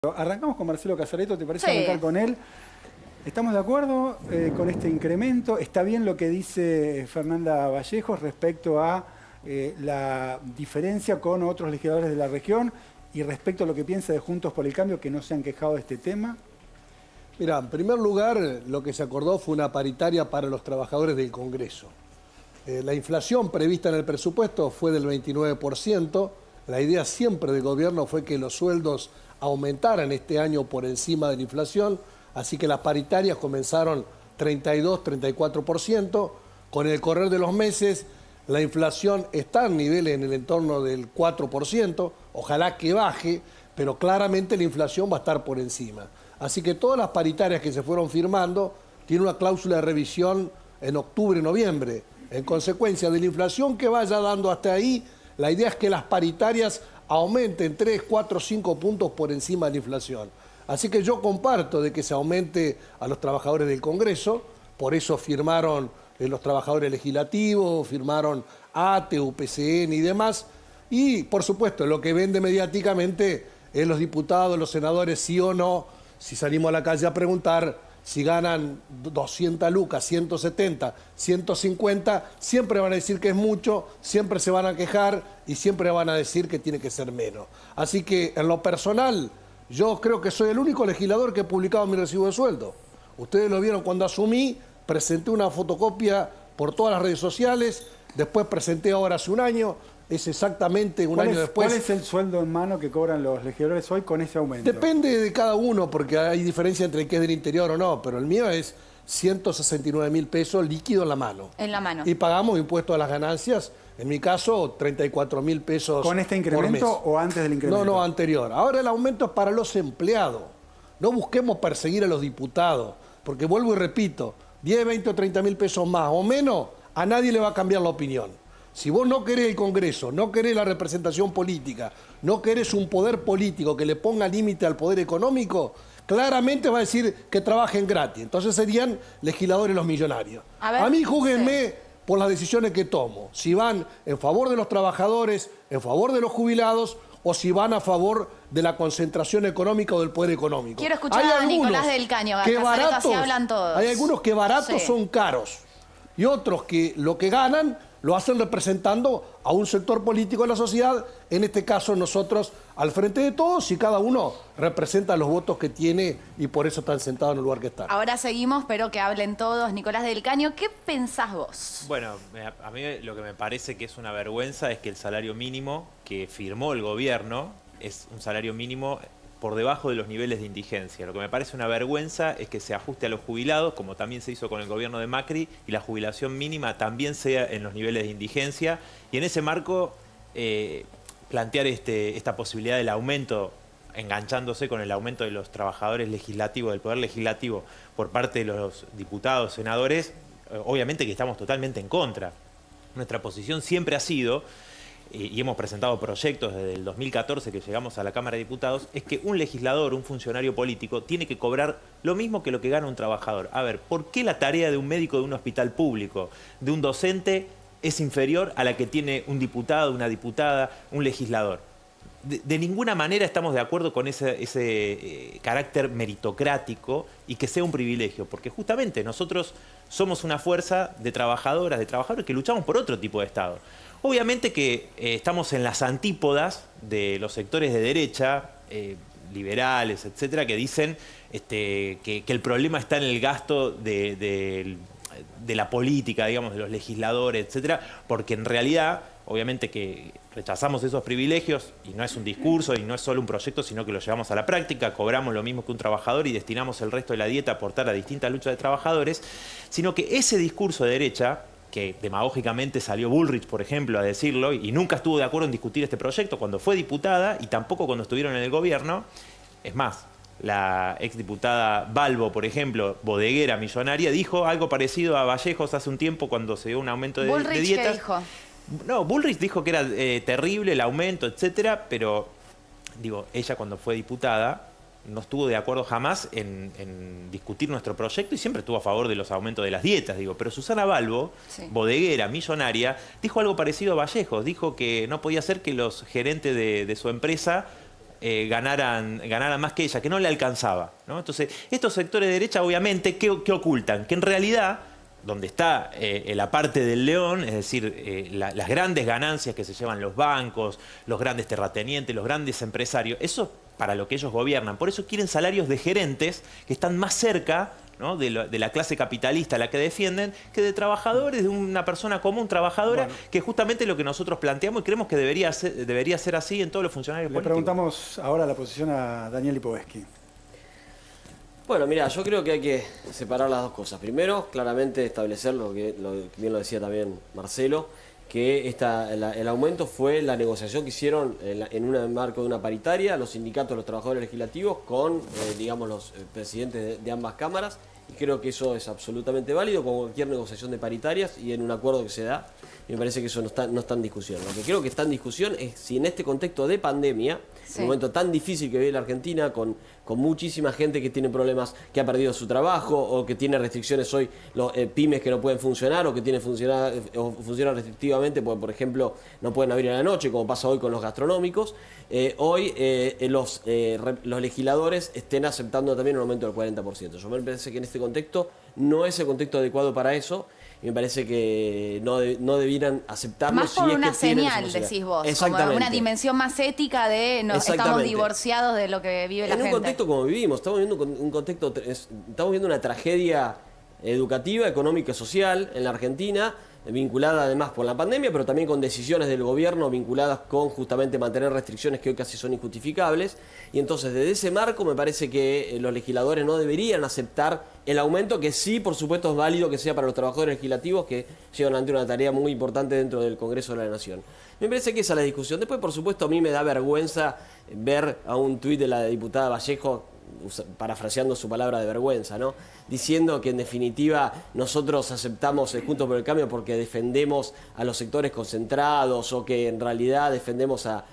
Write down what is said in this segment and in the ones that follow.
Arrancamos con Marcelo Casareto, ¿te parece Sí. arrancar con él? ¿Estamos de acuerdo con este incremento? ¿Está bien lo que dice Fernanda Vallejos respecto a la diferencia con otros legisladores de la región y respecto a lo que piensa de Juntos por el Cambio, que no se han quejado de este tema? Mira, en primer lugar, lo que se acordó fue una paritaria para los trabajadores del Congreso. La inflación prevista en el presupuesto fue del 29%. La idea siempre del gobierno fue que los sueldos aumentaran este año por encima de la inflación, así que las paritarias comenzaron 32, 34%. Con el correr de los meses, la inflación está en niveles en el entorno del 4%, ojalá que baje, pero claramente la inflación va a estar por encima. Así que todas las paritarias que se fueron firmando tienen una cláusula de revisión en octubre, noviembre. En consecuencia de la inflación que vaya dando hasta ahí, la idea es que las paritarias aumenten 3, 4, 5 puntos por encima de la inflación. Así que yo comparto de que se aumente a los trabajadores del Congreso, por eso firmaron los trabajadores legislativos, firmaron ATE, UPCN y demás. Y, por supuesto, lo que vende mediáticamente es los diputados, los senadores, sí o no. Si salimos a la calle a preguntar si ganan 200 lucas, 170, 150, siempre van a decir que es mucho, siempre se van a quejar y siempre van a decir que tiene que ser menos. Así que, en lo personal, yo creo que soy el único legislador que he publicado mi recibo de sueldo. Ustedes lo vieron cuando asumí, presenté una fotocopia por todas las redes sociales, después presenté ahora hace un año, es exactamente un año después. ¿Cuál es el sueldo en mano que cobran los legisladores hoy con ese aumento? Depende de cada uno, porque hay diferencia entre el que es del interior o no, pero el mío es 169.000 pesos líquido en la mano. En la mano. Y pagamos impuesto a las ganancias, en mi caso 34.000 pesos ¿Con este incremento por mes. o antes del incremento? No, anterior. Ahora el aumento es para los empleados. No busquemos perseguir a los diputados, porque vuelvo y repito, 10, 20 o 30.000 pesos más o menos, a nadie le va a cambiar la opinión. Si vos no querés el Congreso, no querés la representación política, no querés un poder político que le ponga límite al poder económico, claramente va a decir que trabajen gratis. Entonces serían legisladores los millonarios. A mí júguenme por las decisiones que tomo. Si van en favor de los trabajadores, en favor de los jubilados, o si van a favor de la concentración económica o del poder económico. Quiero escuchar a Nicolás del Caño, que Casareto, así baratos, hablan todos. hay algunos que baratos son caros y otros que lo que ganan lo hacen representando a un sector político de la sociedad, en este caso nosotros al frente de todos, y cada uno representa los votos que tiene y por eso están sentados en el lugar que están. Ahora seguimos, pero que hablen todos. Nicolás del Caño, ¿qué pensás vos? Bueno, a mí lo que me parece que es una vergüenza es que el salario mínimo que firmó el gobierno es un salario mínimo por debajo de los niveles de indigencia. Lo que me parece una vergüenza es que se ajuste a los jubilados, como también se hizo con el gobierno de Macri, y la jubilación mínima también sea en los niveles de indigencia. Y en ese marco, plantear esta posibilidad del aumento, enganchándose con el aumento de los trabajadores legislativos, del poder legislativo, por parte de los diputados, senadores, obviamente que estamos totalmente en contra. Nuestra posición siempre ha sido, y hemos presentado proyectos desde el 2014 que llegamos a la Cámara de Diputados, es que un legislador, un funcionario político, tiene que cobrar lo mismo que lo que gana un trabajador. A ver, ¿por qué la tarea de un médico de un hospital público, de un docente, es inferior a la que tiene un diputado, una diputada, un legislador? De ninguna manera estamos de acuerdo con ese carácter meritocrático y que sea un privilegio, porque justamente nosotros somos una fuerza de trabajadoras, de trabajadores que luchamos por otro tipo de Estado. Obviamente que estamos en las antípodas de los sectores de derecha, liberales, etcétera, que dicen que el problema está en el gasto de la política, digamos, de los legisladores, etcétera, porque en realidad, obviamente que rechazamos esos privilegios, y no es un discurso, y no es solo un proyecto, sino que lo llevamos a la práctica, cobramos lo mismo que un trabajador y destinamos el resto de la dieta a aportar a distintas luchas de trabajadores, sino que ese discurso de derecha, que demagógicamente salió Bullrich, por ejemplo, a decirlo, y nunca estuvo de acuerdo en discutir este proyecto cuando fue diputada y tampoco cuando estuvieron en el gobierno. Es más, la exdiputada Balbo, por ejemplo, bodeguera millonaria, dijo algo parecido a Vallejos hace un tiempo cuando se dio un aumento de dietas. ¿Qué dijo? No, Bullrich dijo que era terrible el aumento, etcétera, pero digo, ella cuando fue diputada no estuvo de acuerdo jamás en discutir nuestro proyecto y siempre estuvo a favor de los aumentos de las dietas, digo. Pero Susana Balbo, bodeguera, millonaria, dijo algo parecido a Vallejos. Dijo que no podía ser que los gerentes de su empresa ganaran más que ella, que no le alcanzaba, ¿no? Entonces, estos sectores de derecha, obviamente, ¿qué ocultan? Que en realidad, donde está la parte del león, es decir, las grandes ganancias que se llevan los bancos, los grandes terratenientes, los grandes empresarios, eso para lo que ellos gobiernan. Por eso quieren salarios de gerentes que están más cerca, ¿no?, de la clase capitalista a la que defienden, que de trabajadores, de una persona común, trabajadora, que es justamente lo que nosotros planteamos y creemos que debería ser así en todos los funcionarios políticos. Le preguntamos ahora la posición a Daniel Lipovetsky. Bueno, mira, yo creo que hay que separar las dos cosas. Primero, claramente establecer lo que bien lo decía también Marcelo, que el aumento fue la negociación que hicieron en un marco de una paritaria, los sindicatos, los trabajadores legislativos, con, digamos, los presidentes de ambas cámaras, y creo que eso es absolutamente válido, como cualquier negociación de paritarias y en un acuerdo que se da, y me parece que eso no está en discusión. Lo que creo que está en discusión es si en este contexto de pandemia, un momento tan difícil que vive la Argentina, con muchísima gente que tiene problemas, que ha perdido su trabajo o que tiene restricciones hoy, pymes que no pueden funcionar o que funcionan restrictivamente, porque por ejemplo no pueden abrir a la noche, como pasa hoy con los gastronómicos, hoy los legisladores estén aceptando también un aumento del 40%. Yo me parece que en este contexto no es el contexto adecuado para eso. Y me parece que no debieran aceptarlo. Más por una señal, decís vos, como una dimensión más ética de estamos divorciados de lo que vive la gente. En un contexto como vivimos, estamos viendo una tragedia educativa, económica y social en la Argentina, vinculada además por la pandemia, pero también con decisiones del gobierno vinculadas con justamente mantener restricciones que hoy casi son injustificables. Y entonces, desde ese marco, me parece que los legisladores no deberían aceptar el aumento, que sí, por supuesto, es válido que sea para los trabajadores legislativos que llevan ante una tarea muy importante dentro del Congreso de la Nación. Me parece que esa es la discusión. Después, por supuesto, a mí me da vergüenza ver a un tuit de la diputada Vallejo, parafraseando su palabra de vergüenza, ¿no?, diciendo que en definitiva nosotros aceptamos Juntos por el Cambio porque defendemos a los sectores concentrados, o que en realidad defendemos a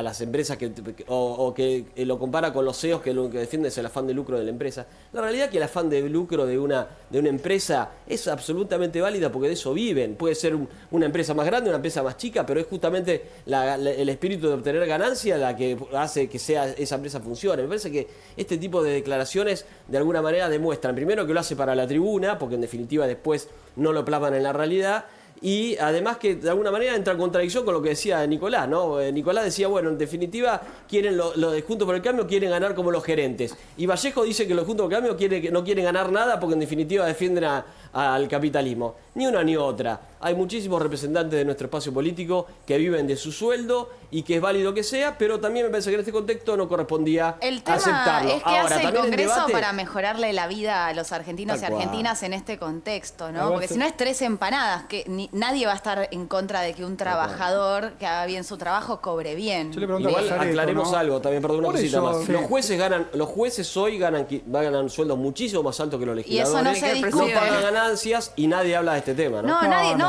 las empresas o que lo compara con los CEOs, que lo que defienden es el afán de lucro de la empresa. La realidad es que el afán de lucro de una empresa es absolutamente válida, porque de eso viven. Puede ser una empresa más grande, una empresa más chica, pero es justamente el espíritu de obtener ganancia la que hace que esa empresa funcione. Me parece que este tipo de declaraciones de alguna manera demuestran, primero, que lo hace para la tribuna, porque en definitiva después no lo plasman en la realidad, y además que de alguna manera entra en contradicción con lo que decía Nicolás, ¿no? Nicolás decía, bueno, en definitiva quieren los de Juntos por el Cambio quieren ganar como los gerentes, y Vallejo dice que los Juntos por el Cambio no quieren ganar nada porque en definitiva defienden al capitalismo. Ni una ni otra. Hay muchísimos representantes de nuestro espacio político que viven de su sueldo y que es válido que sea, pero también me parece que en este contexto no correspondía el tema aceptarlo. Es que hace el Congreso para mejorarle la vida a los argentinos y argentinas en este contexto, ¿no? Porque si no es tres empanadas, que nadie va a estar en contra de que un trabajador que haga bien su trabajo cobre bien. Yo le pregunto Igual aclaremos algo, también, perdón, una cosita más. Sí. Los jueces hoy ganan sueldos muchísimo más altos que los legisladores. Y eso no se discute. No pagan ganancias y nadie habla de este tema, ¿no?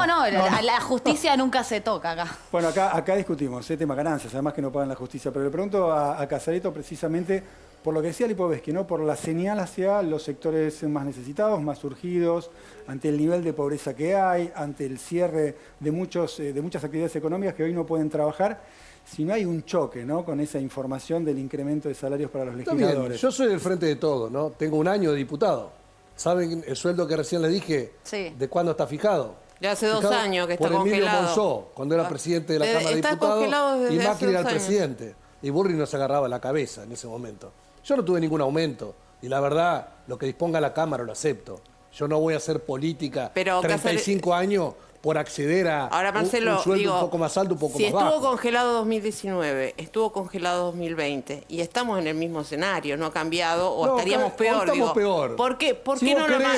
La justicia nunca se toca acá. Bueno, acá discutimos el tema ganancias, además que no pagan la justicia, pero le pregunto a Casareto precisamente por lo que decía Lipovetsky, ¿no?, por la señal hacia los sectores más necesitados, más surgidos, ante el nivel de pobreza que hay, ante el cierre de muchas actividades económicas que hoy no pueden trabajar, si no hay un choque, ¿no?, con esa información del incremento de salarios para los legisladores. Bien, yo soy del frente de todo, ¿no? Tengo un año de diputado. ¿Saben el sueldo que recién les dije? Sí. ¿De cuándo está fijado? Ya hace 2 años que está por Emilio congelado. Monzó, cuando era presidente de la Cámara de Diputados, y Macri era el presidente. Y Burri no se agarraba la cabeza en ese momento. Yo no tuve ningún aumento. Y la verdad, lo que disponga la Cámara lo acepto. Yo no voy a hacer política 35 años por acceder a ahora, Marcelo, un sueldo un poco más alto, un poco más bajo. Si estuvo congelado 2019, estuvo congelado 2020 y estamos en el mismo escenario, no ha cambiado o estaríamos peor. Estamos peor. ¿Por qué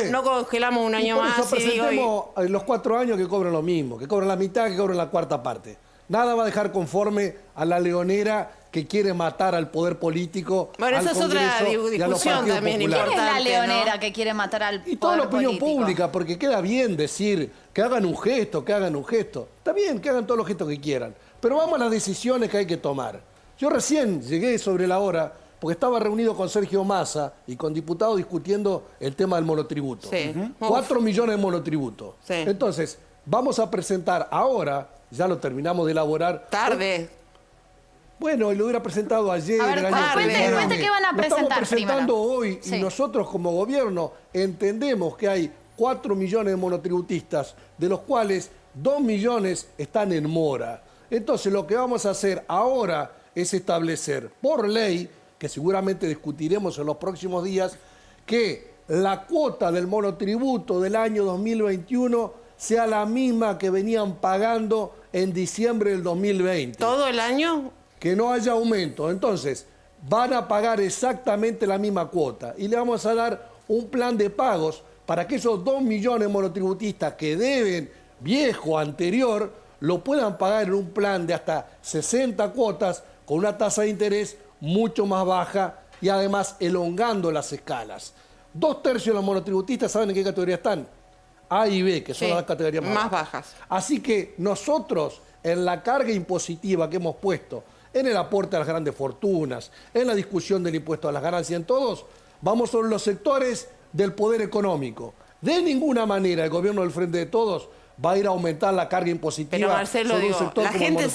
no congelamos un año más? Por eso presentemos los 4 años que cobran lo mismo, que cobran la mitad, que cobran la cuarta parte. Nada va a dejar conforme a la leonera que quiere matar al poder político. Bueno, esa es otra discusión también importante. ¿Quién es la leonera que quiere matar al poder político? Y toda la opinión pública, porque queda bien decir que hagan un gesto, que hagan un gesto. Está bien que hagan todos los gestos que quieran, pero vamos a las decisiones que hay que tomar. Yo recién llegué sobre la hora porque estaba reunido con Sergio Massa y con diputados discutiendo el tema del monotributo. Sí. 4 millones de monotributo. Sí. Entonces, vamos a presentar ahora, ya lo terminamos de elaborar. Tarde. Bueno, y lo hubiera presentado ayer. A ver, el año que viene. cuente qué van a Lo presentar estamos presentando hoy Sí. y nosotros como gobierno entendemos que hay 4 millones de monotributistas, de los cuales 2 millones están en mora. Entonces lo que vamos a hacer ahora es establecer por ley, que seguramente discutiremos en los próximos días, que la cuota del monotributo del año 2021 sea la misma que venían pagando en diciembre del 2020. ¿Todo el año? Que no haya aumento. Entonces, van a pagar exactamente la misma cuota y le vamos a dar un plan de pagos para que esos 2 millones de monotributistas que deben viejo anterior lo puedan pagar en un plan de hasta 60 cuotas con una tasa de interés mucho más baja y además elongando las escalas. 2/3 de los monotributistas, ¿saben en qué categoría están? A y B, que son Sí, las categorías más bajas. Así que nosotros, en la carga impositiva que hemos puesto, en el aporte a las grandes fortunas, en la discusión del impuesto a las ganancias, en todos, vamos sobre los sectores del poder económico. De ninguna manera el gobierno del Frente de Todos va a ir a aumentar la carga impositiva Pero Marcelo, sobre un digo, sector la como el gente monotributo.